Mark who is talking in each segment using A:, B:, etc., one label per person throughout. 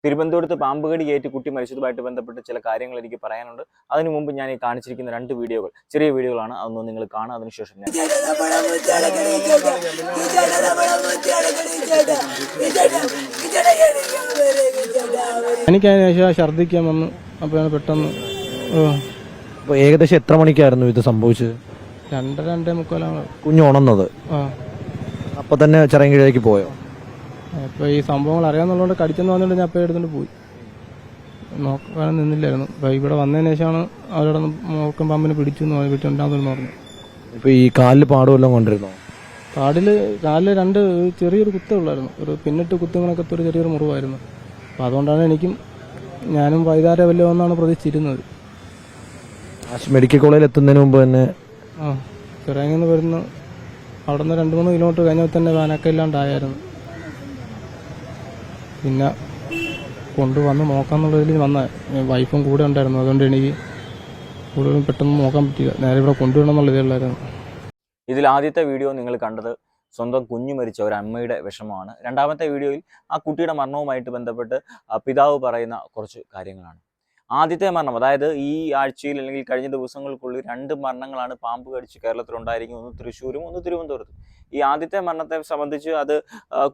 A: തിരുവനന്തപുരത്ത് പാമ്പുകടി ഏറ്റ് കുട്ടി മരിച്ചതുമായിട്ട് ബന്ധപ്പെട്ട് ചില കാര്യങ്ങൾ എനിക്ക് പറയാനുണ്ട്. അതിനു മുമ്പ് ഞാൻ ഈ കാണിച്ചിരിക്കുന്ന 2 വീഡിയോകൾ ചെറിയ വീഡിയോകളാണ്. അതൊന്നും നിങ്ങൾ കാണുക. അതിനുശേഷം ഞാൻ
B: എനിക്ക് അതിനുശേഷം ഛർദ്ദിക്കാൻ വന്നു. അപ്പോൾ പെട്ടെന്ന്
C: അപ്പോൾ ഏകദേശം എത്ര മണിക്കായിരുന്നു ഇത് സംഭവിച്ചത്?
B: 2-2:45
C: കുഞ്ഞ് ഉണർന്നത്. അപ്പൊ തന്നെ ചിറയൻകീഴിലേക്ക് പോയോ?
B: അപ്പോൾ ഈ സംഭവങ്ങൾ അറിയാമെന്നുള്ളതുകൊണ്ട് കടിച്ചെന്ന് വന്നിട്ട് ഞാൻ അപ്പോൾ എടുത്തുകൊണ്ട് പോയി. നോക്കാൻ നിന്നില്ലായിരുന്നു. അപ്പോൾ ഇവിടെ വന്നതിന് ശേഷമാണ് അവരോട് മോർക്കം പാമ്പിനെ പിടിച്ചുണ്ടാകുന്നു പറഞ്ഞു.
C: ഇപ്പൊ ഈ കാലിൽ പാടുമെല്ലാം കൊണ്ടിരുന്നോ?
B: കാലിൽ 2 ചെറിയൊരു കുത്തേ ഉള്ളായിരുന്നു. ഒരു പിന്നിട്ട് കുത്തുകളൊക്കെ ഒരു ചെറിയൊരു മുറിവായിരുന്നു. അപ്പോൾ അതുകൊണ്ടാണ് ഞാനും വൈകാരെ വല്ലതും എന്നാണ് പ്രതീക്ഷിച്ചിരുന്നത്.
C: മെഡിക്കൽ കോളേജിൽ എത്തുന്നതിന് മുമ്പ് തന്നെ
B: ചിറയങ്ങിന്ന് വരുന്ന അവിടെ നിന്ന് 2-3 കിലോമീറ്റർ കഴിഞ്ഞാൽ തന്നെ വാനൊക്കെ ഇല്ലാണ്ടായിരുന്നു. പിന്നെ കൊണ്ടുവന്ന് നോക്കാമെന്നുള്ളതിൽ വന്ന വൈഫും കൂടെ ഉണ്ടായിരുന്നു. അതുകൊണ്ട് എനിക്ക് കൂടുതലും പെട്ടെന്ന് നോക്കാൻ പറ്റില്ല. നേരെ ഇവിടെ കൊണ്ടുവരണം എന്നുള്ള ഇതുള്ളായിരുന്നു.
A: ഇതിൽ ആദ്യത്തെ വീഡിയോ നിങ്ങൾ കണ്ടത് സ്വന്തം കുഞ്ഞു മരിച്ച ഒരു അമ്മയുടെ വിഷമമാണ്. രണ്ടാമത്തെ വീഡിയോയിൽ ആ കുട്ടിയുടെ മരണവുമായിട്ട് ബന്ധപ്പെട്ട് പിതാവ് പറയുന്ന കുറച്ച് കാര്യങ്ങളാണ്. ആദ്യത്തെ മരണം, അതായത് ഈ ആഴ്ചയിൽ അല്ലെങ്കിൽ കഴിഞ്ഞ ദിവസങ്ങൾക്കുള്ളിൽ 2 മരണങ്ങളാണ് പാമ്പ് കടിച്ച് കേരളത്തിലുണ്ടായിരിക്കുന്നത്. ഒന്ന് തൃശ്ശൂരും ഒന്ന് തിരുവനന്തപുരത്തും. ഈ ആദ്യത്തെ മരണത്തെ സംബന്ധിച്ച് അത്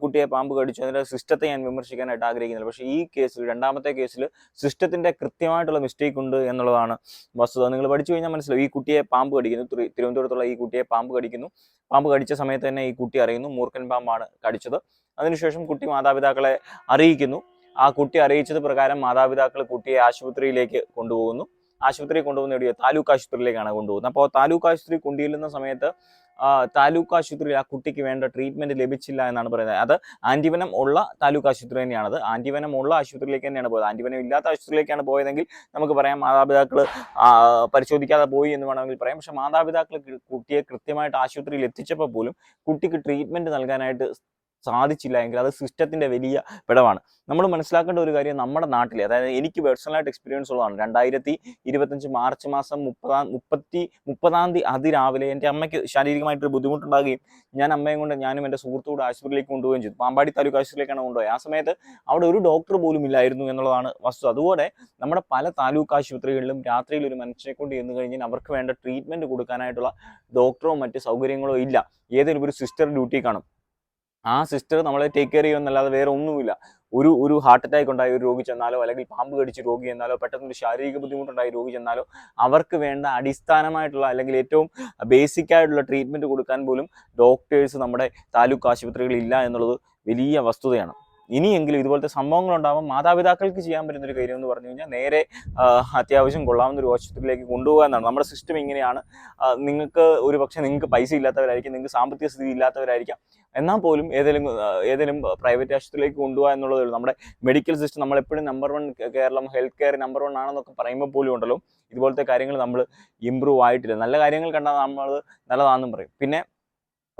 A: കുട്ടിയെ പാമ്പ് കടിച്ചു, അതിൻ്റെ സിസ്റ്റത്തെ ഞാൻ വിമർശിക്കാനായിട്ട് ആഗ്രഹിക്കുന്നില്ല. പക്ഷേ ഈ കേസിൽ, രണ്ടാമത്തെ കേസിൽ സിസ്റ്റത്തിൻ്റെ കൃത്യമായിട്ടുള്ള മിസ്റ്റേക്ക് ഉണ്ട് എന്നുള്ളതാണ് വസ്തുത. നിങ്ങൾ പഠിച്ചു കഴിഞ്ഞാൽ മനസ്സിലാവും. ഈ കുട്ടിയെ പാമ്പ് കടിക്കുന്നു, തിരുവനന്തപുരത്തുള്ള ഈ കുട്ടിയെ പാമ്പ് കടിക്കുന്നു. പാമ്പ് കടിച്ച സമയത്ത് തന്നെ ഈ കുട്ടി അറിയുന്നു മൂർഖൻ പാമ്പാണ് കടിച്ചത്. അതിനുശേഷം കുട്ടി മാതാപിതാക്കളെ അറിയിക്കുന്നു. ആ കുട്ടി അറിയിച്ചത് പ്രകാരം മാതാപിതാക്കൾ കുട്ടിയെ ആശുപത്രിയിലേക്ക് കൊണ്ടുപോകുന്നു. ആശുപത്രിയിൽ കൊണ്ടുപോകുന്ന താലൂക്ക് ആശുപത്രിയിലേക്കാണ് കൊണ്ടുപോകുന്നത്. അപ്പോൾ താലൂക്ക് ആശുപത്രി കൊണ്ടുചെല്ലുന്ന സമയത്ത് താലൂക്ക് ആശുപത്രിയിൽ ആ കുട്ടിക്ക് വേണ്ട ട്രീറ്റ്മെന്റ് ലഭിച്ചില്ല എന്നാണ് പറയുന്നത്. അത് ആന്റിവനം ഉള്ള താലൂക്ക് ആശുപത്രി തന്നെയാണത്. ആന്റിവനം ഉള്ള ആശുപത്രിയിലേക്ക് തന്നെയാണ് പോയത്. ആന്റിവനം ഇല്ലാത്ത ആശുപത്രിയിലേക്കാണ് പോയതെങ്കിൽ നമുക്ക് പറയാം മാതാപിതാക്കൾ പരിശോധിക്കാതെ പോയി എന്ന് വേണമെങ്കിൽ പറയാം. പക്ഷെ മാതാപിതാക്കൾ കുട്ടിയെ കൃത്യമായിട്ട് ആശുപത്രിയിൽ എത്തിച്ചപ്പോൾ പോലും കുട്ടിക്ക് ട്രീറ്റ്മെന്റ് നൽകാനായിട്ട് സാധിച്ചില്ല എങ്കിൽ അത് സിസ്റ്റത്തിന്റെ വലിയ പിഴവാണ്. നമ്മൾ മനസ്സിലാക്കേണ്ട ഒരു കാര്യം, നമ്മുടെ നാട്ടിലെ, അതായത് എനിക്ക് പേഴ്സണലായിട്ട് എക്സ്പീരിയൻസ് ഉള്ളതാണ്. 2025 മാർച്ച് മാസം 30-ആം തീയതി അതിരാവിലെ എൻ്റെ അമ്മയ്ക്ക് ശാരീരികമായിട്ടൊരു ബുദ്ധിമുട്ടുണ്ടാകുകയും ഞാൻ അമ്മയും കൊണ്ട് ഞാനും എൻ്റെ സുഹൃത്തുക്കൂടെ ആശുപത്രിയിലേക്ക് കൊണ്ടുപോവുകയും ചെയ്തു. പാമ്പാടി താലൂക്ക് ആശുപത്രിയിലേക്കാണ് കൊണ്ടുപോയത്. ആ സമയത്ത് അവിടെ ഒരു ഡോക്ടർ പോലും ഇല്ലായിരുന്നു എന്നുള്ളതാണ് വസ്തു. അതുപോലെ നമ്മുടെ പല താലൂക്ക് ആശുപത്രികളിലും രാത്രിയിൽ ഒരു മനുഷ്യനെ കൊണ്ട് ചെന്ന് കഴിഞ്ഞാൽ അവർക്ക് വേണ്ട ട്രീറ്റ്മെന്റ് കൊടുക്കാനായിട്ടുള്ള ഡോക്ടറോ മറ്റ് സൗകര്യങ്ങളോ ഇല്ല. ഏതെങ്കിലും ഒരു സിസ്റ്റർ ഡ്യൂട്ടി കാണും. ആ സിസ്റ്റർ നമ്മളെ ടേക്ക് കെയർ ചെയ്യുമെന്നല്ലാതെ വേറെ ഒന്നുമില്ല. ഒരു ഹാർട്ട് അറ്റാക്ക് ഉണ്ടായ ഒരു രോഗി ചെന്നാലോ, അല്ലെങ്കിൽ പാമ്പ് കടിച്ച് രോഗി ചെന്നാലോ, പെട്ടെന്നൊരു ശാരീരിക ബുദ്ധിമുട്ടുണ്ടായ രോഗി ചെന്നാലോ അവർക്ക് വേണ്ട അടിസ്ഥാനമായിട്ടുള്ള അല്ലെങ്കിൽ ഏറ്റവും ബേസിക് ആയിട്ടുള്ള ട്രീറ്റ്മെന്റ് കൊടുക്കാൻ പോലും ഡോക്ടേഴ്സ് നമ്മുടെ താലൂക്ക് ആശുപത്രികളിൽ ഇല്ല എന്നുള്ളത് വലിയ വസ്തുതയാണ്. ഇനിയെങ്കിലും ഇതുപോലത്തെ സംഭവങ്ങൾ ഉണ്ടാകുമ്പോൾ മാതാപിതാക്കൾക്ക് ചെയ്യാൻ പറ്റുന്നൊരു കാര്യം എന്ന് പറഞ്ഞു കഴിഞ്ഞാൽ നേരെ അത്യാവശ്യം കൊള്ളാവുന്ന ഒരു ആശുപത്രിയിലേക്ക് കൊണ്ടുപോകുക എന്നാണ്. നമ്മുടെ സിസ്റ്റം ഇങ്ങനെയാണ്. നിങ്ങൾക്ക് ഒരു പക്ഷേ നിങ്ങൾക്ക് പൈസ ഇല്ലാത്തവരായിരിക്കും, നിങ്ങൾക്ക് സാമ്പത്തിക സ്ഥിതി ഇല്ലാത്തവരായിരിക്കാം. എന്നാൽ പോലും ഏതെങ്കിലും പ്രൈവറ്റ് ആശുപത്രിയിലേക്ക് കൊണ്ടുപോകുക എന്നുള്ളതേ ഉള്ളൂ. നമ്മുടെ മെഡിക്കൽ സിസ്റ്റം നമ്മളെപ്പോഴും number 1, Kerala health care number 1 ആണെന്നൊക്കെ പറയുമ്പോൾ പോലും ഉണ്ടല്ലോ, ഇതുപോലത്തെ കാര്യങ്ങൾ നമ്മൾ ഇമ്പ്രൂവ് ആയിട്ടില്ല. നല്ല കാര്യങ്ങൾ കണ്ടാൽ നമ്മൾ നല്ലതാണെന്നും പറയും. പിന്നെ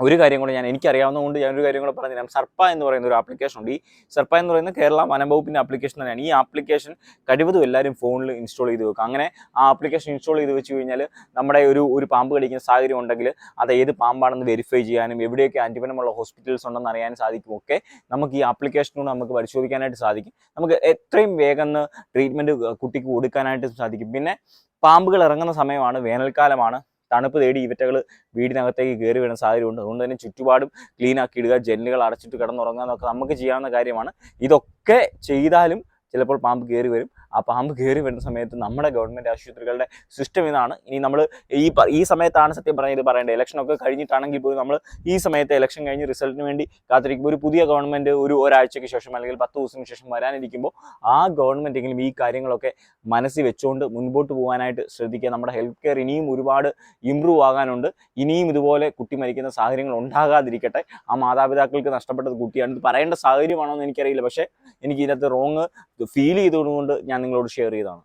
A: ഒരു കാര്യം കൂടെ എനിക്കറിയാവുന്നതുകൊണ്ട് ഞാനൊരു കാര്യം കൂടെ പറഞ്ഞു തരാം. സർപ്പ എന്ന് പറയുന്ന ഒരു ആപ്ലിക്കേഷൻ ഉണ്ട്. ഈ സർപ്പ എന്ന് പറയുന്നത് കേരള വനംവകുപ്പിൻ്റെ ആപ്ലിക്കേഷൻ തന്നെയാണ്. ഈ ആപ്ലിക്കേഷൻ കഴിവതും എല്ലാവരും ഫോണിൽ ഇൻസ്റ്റാൾ ചെയ്ത് വെക്കുക. അങ്ങനെ ആ ആപ്ലിക്കേഷൻ ഇൻസ്റ്റാൾ ചെയ്ത് വെച്ച് കഴിഞ്ഞാൽ നമ്മുടെ ഒരു പാമ്പ് കടിക്കുന്ന സാഹചര്യം ഉണ്ടെങ്കിൽ അത് ഏത് പാമ്പാണെന്ന് വെരിഫൈ ചെയ്യാനും എവിടെയൊക്കെ ആന്റിവനമുള്ള ഹോസ്പിറ്റൽസ് ഉണ്ടെന്ന് അറിയാനും സാധിക്കും. ഒക്കെ നമുക്ക് ഈ ആപ്ലിക്കേഷനോട് നമുക്ക് പരിശോധിക്കാനായിട്ട് സാധിക്കും. നമുക്ക് എത്രയും വേഗം ട്രീറ്റ്മെൻറ്റ് കുട്ടിക്ക് കൊടുക്കാനായിട്ട് സാധിക്കും. പിന്നെ പാമ്പുകൾ ഇറങ്ങുന്ന സമയമാണ്, വേനൽക്കാലമാണ്. തണുപ്പ് തേടി ഇവറ്റകൾ വീടിനകത്തേക്ക് കയറി വരുന്ന സാഹചര്യമുണ്ട്. അതുകൊണ്ട് തന്നെ ചുറ്റുപാടും ക്ലീൻ ആക്കി ഇടുക, ജനലുകൾ അടച്ചിട്ട് കിടന്നുറങ്ങുക എന്നൊക്കെ നമുക്ക് ചെയ്യാവുന്ന കാര്യമാണ്. ഇതൊക്കെ ചെയ്താലും ചിലപ്പോൾ പാമ്പ് കയറി വരും. ആ പാമ്പ് കയറി വരുന്ന സമയത്ത് നമ്മുടെ ഗവൺമെൻറ് ആശുപത്രികളുടെ സിസ്റ്റം ഇതാണ്. ഇനി നമ്മൾ ഈ സമയത്താണ് സത്യം പറഞ്ഞാൽ ഇത് പറയേണ്ടത്. ഇലക്ഷനൊക്കെ കഴിഞ്ഞിട്ടാണെങ്കിൽ പോലും നമ്മൾ ഈ സമയത്ത് ഇലക്ഷൻ കഴിഞ്ഞ് റിസൾട്ടിന് വേണ്ടി കാത്തിരിക്കുമ്പോൾ ഒരു പുതിയ ഗവൺമെൻറ് ഒരാഴ്ചയ്ക്ക് ശേഷം അല്ലെങ്കിൽ 10 ദിവസത്തിന് ശേഷം വരാനിരിക്കുമ്പോൾ ആ ഗവൺമെൻറ്റെങ്കിലും ഈ കാര്യങ്ങളൊക്കെ മനസ്സിൽ വെച്ചുകൊണ്ട് മുൻപോട്ട് പോകാനായിട്ട് ശ്രദ്ധിക്കുക. നമ്മുടെ ഹെൽത്ത് കെയർ ഇനിയും ഒരുപാട് ഇമ്പ്രൂവ് ആകാനുണ്ട്. ഇനിയും ഇതുപോലെ കുട്ടി മരിക്കുന്ന സാഹചര്യങ്ങൾ ഉണ്ടാകാതിരിക്കട്ടെ. ആ മാതാപിതാക്കൾക്ക് നഷ്ടപ്പെട്ടത് കുട്ടിയാണ്. ഇത് പറയേണ്ട സാഹചര്യമാണോ എന്ന് എനിക്കറിയില്ല. പക്ഷേ എനിക്ക് ഇതിനകത്ത് റോങ് ഫീൽ ചെയ്തുകൊണ്ട് ഞാൻ നിങ്ങളോട് ഷെയർ ചെയ്തതാണ്.